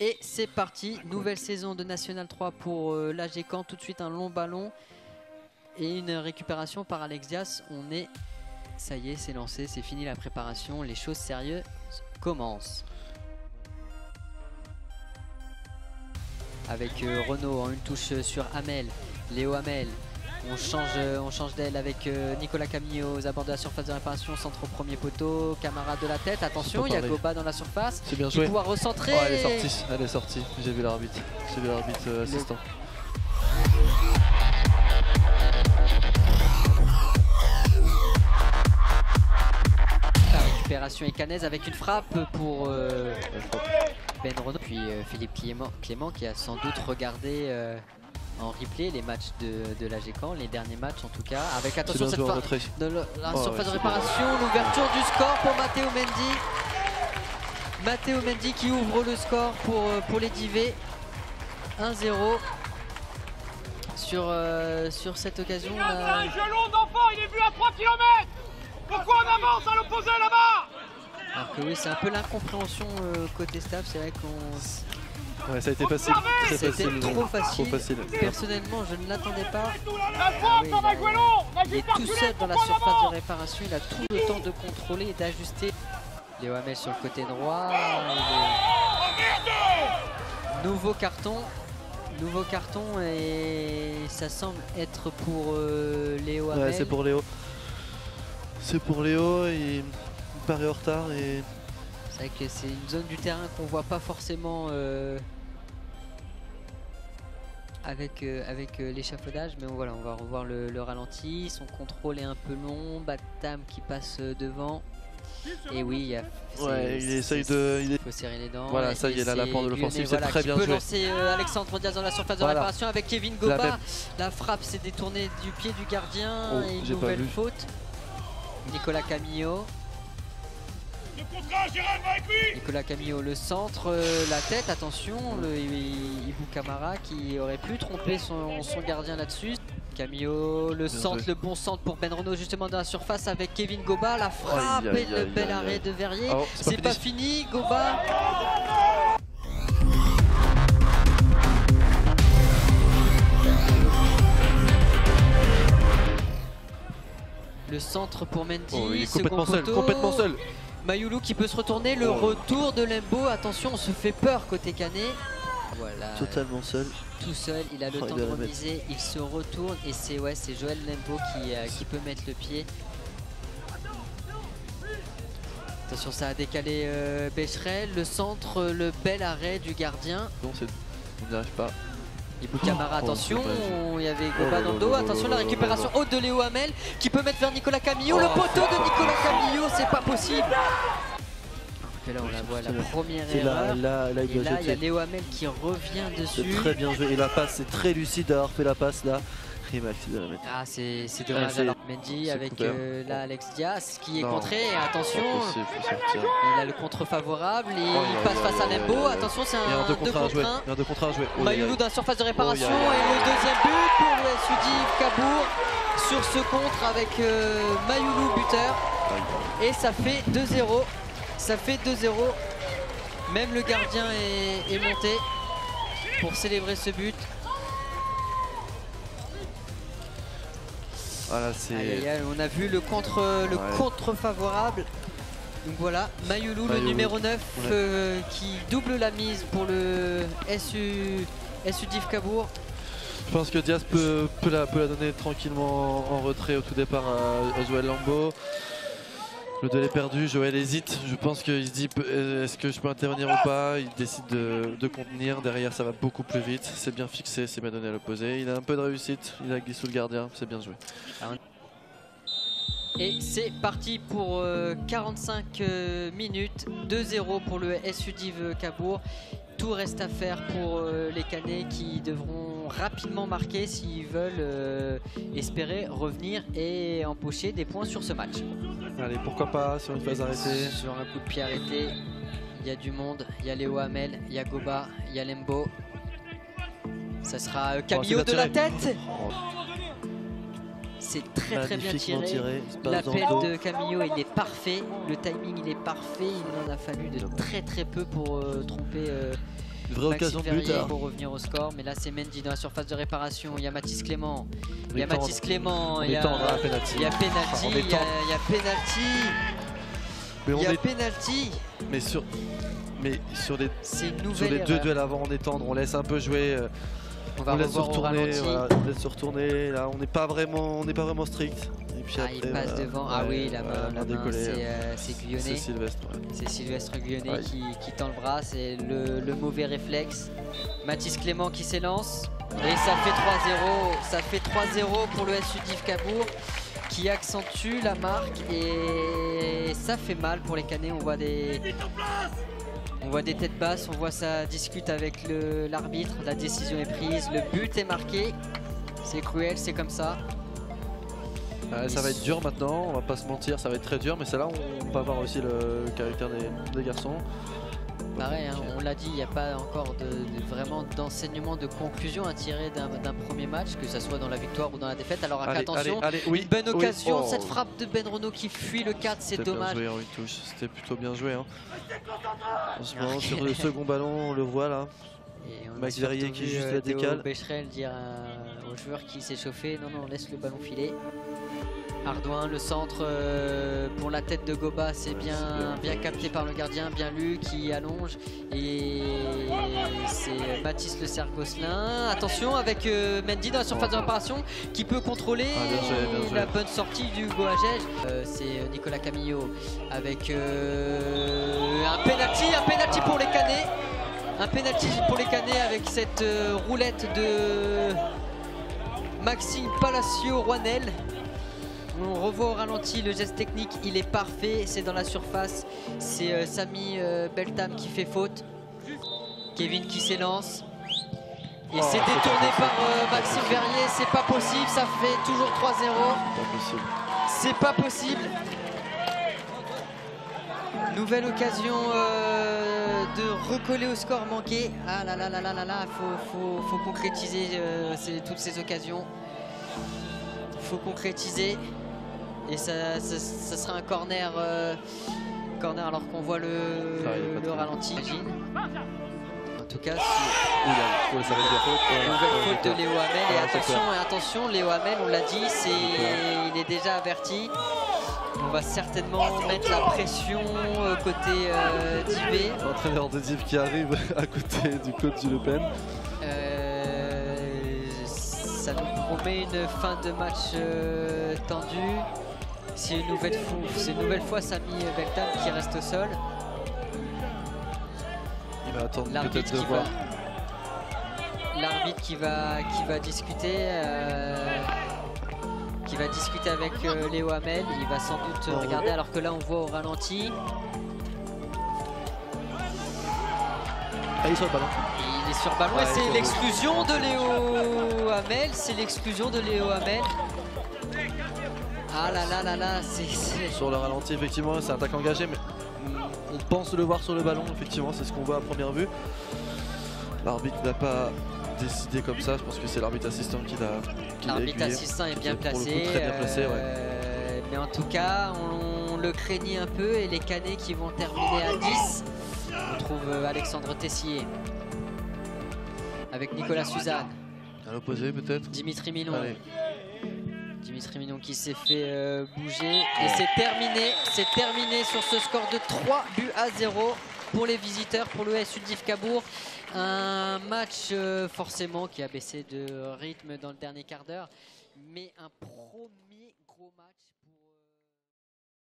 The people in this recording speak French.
Et c'est parti, nouvelle saison de National 3 pour l'AG Caen. Tout de suite un long ballon et une récupération par Alex Dias. Ça y est, c'est lancé, c'est fini la préparation. Les choses sérieuses commencent. Avec Renaud en une touche sur Hamel, Léo Hamel. On change d'aile avec Nicolas Camillo aux abords de la surface de réparation, centre au premier poteau, camarade de la tête, attention, il y a Goba dans la surface, c'est bien joué. Il pouvoir recentrer. Oh, elle est sortie, j'ai vu l'arbitre assistant. La récupération est canaise avec une frappe pour Ben Renaud, puis Philippe Clément qui a sans doute regardé en replay les matchs de l'AG Caen, les derniers matchs en tout cas, avec attention cette fois de la surface de réparation, l'ouverture du score pour Matteo Mendy. Matteo Mendy qui ouvre le score pour les Divets. 1-0 sur cette occasion. Un gelon d'enfant, il est vu à 3 km. Pourquoi on avance à l'opposé là-bas? Alors que oui, c'est un peu l'incompréhension côté staff, c'est vrai qu'on... Ouais, ça a été facile, très facile. Trop facile. Personnellement, je ne l'attendais pas. Il est tout seul dans la surface de réparation, il a tout le temps de contrôler et d'ajuster. Léo Hamel sur le côté droit. Nouveau carton et ça semble être pour Léo Hamel. Ouais, c'est pour Léo. C'est pour Léo, il paraît en retard et... C'est vrai que c'est une zone du terrain qu'on voit pas forcément avec l'échafaudage, mais voilà, on va revoir le ralenti. Son contrôle est un peu long, Batam qui passe devant. Et oui, il essaye de... Il faut serrer les dents. Voilà, ça y est, là, l'apport de l'offensive, c'est très bien joué. Il peut lancer Alexandre Diaz dans la surface de réparation avec Kevin Goba. La frappe s'est détournée du pied du gardien et une nouvelle faute. Nicolas Camillo. Nicolas Camillo, le centre, la tête, attention, Ibou Camara qui aurait pu tromper son gardien là-dessus. Camillo, le centre, le bon centre pour Ben Renaud justement dans la surface avec Kevin Goba, la frappe et le bel arrêt de Verrier. Oh, c'est pas fini, Goba. Le centre pour Mendy, il est complètement seul. Mayoulou qui peut se retourner, le retour de Lembo, attention on se fait peur côté Canet. Voilà. Totalement seul. Tout seul, il a le temps de remiser, il se retourne et c'est Joël Lembo qui peut mettre le pied. Attention, ça a décalé Becherel, le centre, le bel arrêt du gardien. Non, on n'y arrive pas. Ibou Camara, attention, il y avait Goba dans le dos, attention la récupération haute de Léo Hamel qui peut mettre vers Nicolas Camillo, le poteau de Nicolas Camillo, c'est pas possible. Et là on la voit, la première erreur, et là il y a Léo Hamel qui revient dessus. C'est très bien joué, et la passe c'est très lucide d'avoir fait la passe là. Ah c'est dommage, alors Mendy avec là Alex Dias qui est contré, et attention, il a le contre favorable, il passe face à Lembo, attention c'est un 2 contre 1. Mayoulou dans la surface de réparation et le deuxième but pour le SUDIV Cabourg sur ce contre avec Mayoulou buteur, et ça fait 2-0. Ça fait 2-0, même le gardien est monté pour célébrer ce but. Voilà, on a vu le contre favorable. Donc voilà, Mayoulou, le numéro 9 qui double la mise pour le SUDIV Cabourg. Je pense que Diaz peut la donner tranquillement en retrait au tout départ à Joël Lembo. Le duel est perdu, Joël hésite, je pense qu'il se dit est-ce que je peux intervenir ou pas, il décide de contenir, derrière ça va beaucoup plus vite, c'est bien fixé, c'est bien donné à l'opposé, il a un peu de réussite, il a glissé sous le gardien, c'est bien joué. Et c'est parti pour 45 minutes, 2-0 pour le SUDIV Cabourg. Tout reste à faire pour les Canets qui devront rapidement marquer s'ils veulent espérer revenir et empocher des points sur ce match. Allez, pourquoi pas sur une phase arrêtée. Sur un coup de pied arrêté, il y a du monde, il y a Léo Hamel, il y a Goba, il y a Lembo. Ça sera Camillo de la tête. C'est très bien tiré. L'appel de Camillo il est parfait, le timing il est parfait, il en a fallu de très peu pour tromper vraie occasion de but. Pour revenir au score, mais là c'est Mendy dans la surface de réparation. Il y a Mathis Clément. Il y a Mathis Clément. Il y a penalty. Il y a penalty. Il y a penalty. Mais sur les deux duels avant, on est tendre, on laisse un peu jouer. On laisse se retourner, voilà, on laisse se retourner. Là, on n'est pas vraiment strict. Et puis après, il passe devant. Ah oui, la main c'est Guyonnet. C'est Sylvestre. Ouais. C'est Sylvestre Guyonnet qui tend le bras. C'est le mauvais réflexe. Mathis Clément qui s'élance. Et ça fait 3-0. Ça fait 3-0 pour le SU Div Cabourg qui accentue la marque. Et ça fait mal pour les Canets. On voit des têtes basses, on voit ça discute avec l'arbitre, la décision est prise, le but est marqué. C'est cruel, c'est comme ça. Ça va être dur maintenant, on va pas se mentir, ça va être très dur, mais c'est là où on peut avoir aussi le caractère des garçons. Pareil, hein, on l'a dit, il n'y a pas encore vraiment d'enseignement, de conclusion à tirer d'un premier match, que ce soit dans la victoire ou dans la défaite. Alors attention, une bonne occasion, cette frappe de Ben Renaud qui fuit le cadre, c'est dommage. Bien joué en une touche, c'était plutôt bien joué. Hein. Franchement, sur le second ballon, on le voit là. Et on Max Verrier qui juste la décale. Becherel dire au joueur qui s'est chauffé, non, laisse le ballon filer. Ardouin, le centre pour la tête de Goba, c'est bien capté par le gardien, bien lu, qui allonge. Et c'est Mathis Le Serre-Gosselin. Attention avec Mendy dans la surface de réparation qui peut contrôler la bonne sortie du Goagège. C'est Nicolas Camillo avec un penalty pour les Canets. Un penalty pour les Canets avec cette roulette de Maxime Palacio-Rouanel. On revoit au ralenti le geste technique, il est parfait, c'est dans la surface. C'est Samy Beltam qui fait faute. Kevin qui s'élance. Et c'est détourné par Maxime Verrier, c'est pas possible, ça fait toujours 3-0. C'est pas possible. Nouvelle occasion de recoller au score manqué. Ah là, faut concrétiser toutes ces occasions. Faut concrétiser. Et ça sera un corner, alors qu'on voit le ralenti. En tout cas, nouvelle faute de Léo Hamel. Et attention, Léo Hamel, on l'a dit, il est déjà averti. On va certainement mettre la pression côté d'Ibé. L'entraîneur de Div qui arrive à côté du coach du Le Pen. Ça nous promet une fin de match tendue. C'est une nouvelle fois Samy Beltam qui reste au sol. Il va attendre peut-être de voir. L'arbitre qui va discuter. Qui va discuter avec Léo Hamel. Il va sans doute regarder, alors que là on voit au ralenti. Il est sur le ballon. Il est sur le ballon et c'est l'exclusion de Léo Hamel. C'est l'exclusion de Léo Hamel. Ah là, c'est... Sur le ralenti, effectivement, c'est un attaque engagé, mais on pense le voir sur le ballon, effectivement, c'est ce qu'on voit à première vue. L'arbitre n'a pas décidé comme ça, je pense que c'est l'arbitre assistant qui l'a aiguillé. L'arbitre assistant est bien placé. Pour le coup, très bien placé, mais en tout cas, on le craignait un peu, et les Canets qui vont terminer à 10. On trouve Alexandre Tessier avec Nicolas Suzanne. À l'opposé peut-être. Dimitri Minon. Dimitri Minon qui s'est fait bouger. Et c'est terminé sur ce score de 3-0 pour les visiteurs, pour le SU Div Cabourg. Un match forcément qui a baissé de rythme dans le dernier quart d'heure, mais un premier gros match pour...